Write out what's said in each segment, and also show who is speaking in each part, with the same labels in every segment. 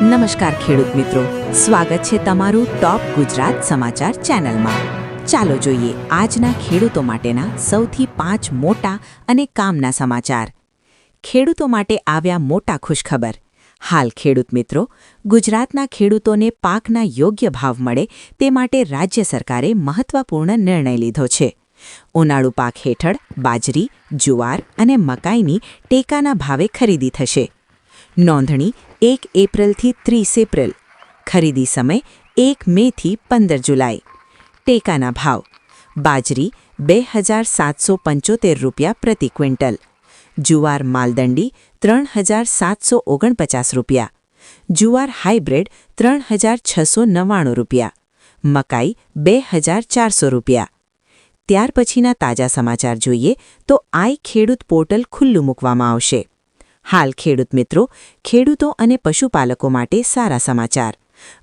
Speaker 1: નમસ્કાર ખેડૂત મિત્રો, સ્વાગત છે તમારું ટોપ ગુજરાત સમાચાર ચેનલમાં। ચાલો જોઈએ આજના ખેડૂતો માટેના સૌથી 5 મોટા અને કામના સમાચાર। ખેડૂતો માટે આવ્યા મોટા ખુશખબર। હાલ ખેડૂત મિત્રો, ગુજરાતના ખેડૂતોને પાકના યોગ્ય ભાવ મળે તે માટે રાજ્ય સરકારે મહત્વપૂર્ણ નિર્ણય લીધો છે। ઉનાળુ પાક હેઠળ બાજરી, જુવાર અને મકાઈની ટેકાના ભાવે ખરીદી થશે। નોંધણી 1 એપ્રિલથી 30 એપ્રિલ, ખરીદી સમય 1 મેથી 15 જુલાઈ। ટેકાના ભાવ: બાજરી 2775 રૂપિયા પ્રતિ ક્વિન્ટલ, જુવાર માલદંડી 3749 રૂપિયા, જુવાર હાઇબ્રિડ 3699 રૂપિયા, મકાઈ 2400 રૂપિયા। ત્યાર પછીના તાજા સમાચાર જોઈએ તો આઈ ખેડૂત પોર્ટલ ખુલ્લું મૂકવામાં આવશે। હાલ ખેડૂત મિત્રો, ખેડૂતો અને પશુપાલકો માટે સારા સમાચાર।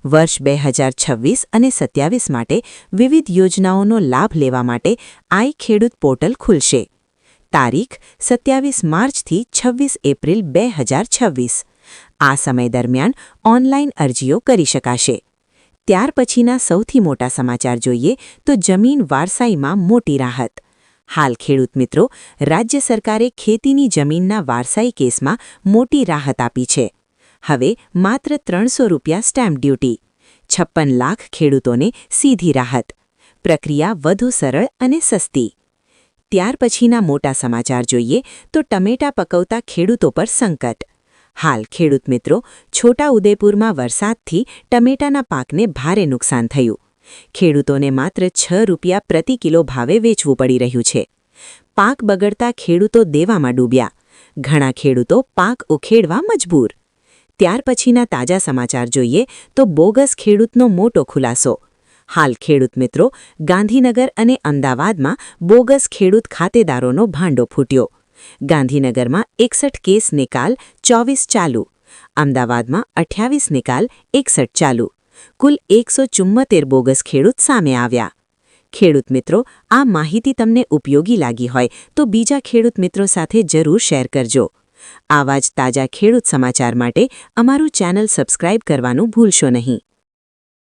Speaker 1: વર્ષ 2026 અને 27 માટે વિવિધ યોજનાઓનો લાભ લેવા માટે આઈ ખેડૂત પોર્ટલ ખુલશે। તારીખ 27 માર્ચથી 26 એપ્રિલ 2026। આ સમય દરમિયાન ઓનલાઈન અરજીઓ કરી શકાશે। ત્યાર પછીના સૌથી મોટા સમાચાર જોઈએ તો જમીન વારસાઈમાં મોટી રાહત। હાલ ખેડૂત મિત્રો, રાજ્ય સરકારે ખેતીની જમીનના વારસાઈ કેસમાં મોટી રાહત આપી છે। હવે માત્ર 300 રૂપિયા સ્ટેમ્પ ડ્યુટી, 56 લાખ ખેડૂતોને સીધી રાહત। પ્રક્રિયા વધુ સરળ અને સસ્તી। ત્યાર પછીના મોટા સમાચાર જોઈએ તો ટમેટા પકવતા ખેડૂતો પર સંકટ। હાલ ખેડૂત મિત્રો, છોટાઉદેપુરમાં વરસાદથી ટમેટાના પાકને ભારે નુકસાન થયું। ખેડૂતોને માત્ર 6 રૂપિયા પ્રતિ કિલો ભાવે વેચવું પડી રહ્યું છે। પાક બગડતા ખેડૂતો દેવામાં ડૂબ્યા, ઘણા ખેડૂતો પાક ઉખેડવા મજબૂર। ત્યાર પછીના તાજા સમાચાર જોઈએ તો બોગસ ખેડૂતનો મોટો ખુલાસો। હાલ ખેડૂત મિત્રો, ગાંધીનગર અને અમદાવાદમાં બોગસ ખેડૂત ખાતેદારોનો ભાંડો ફૂટ્યો। ગાંધીનગરમાં 61 કેસ નિકાલ 24 ચાલુ, અમદાવાદમાં 28 નિકાલ 61 ચાલુ, કુલ 174 બોગસ ખેડૂત સામે આવ્યા। ખેડૂત મિત્રો, આ માહિતી તમને ઉપયોગી લાગી હોય તો બીજા ખેડૂત મિત્રો સાથે જરૂર શેર કરજો। આવા જ તાજા ખેડૂત સમાચાર માટે અમારું ચેનલ સબસ્ક્રાઇબ કરવાનું ભૂલશો નહીં।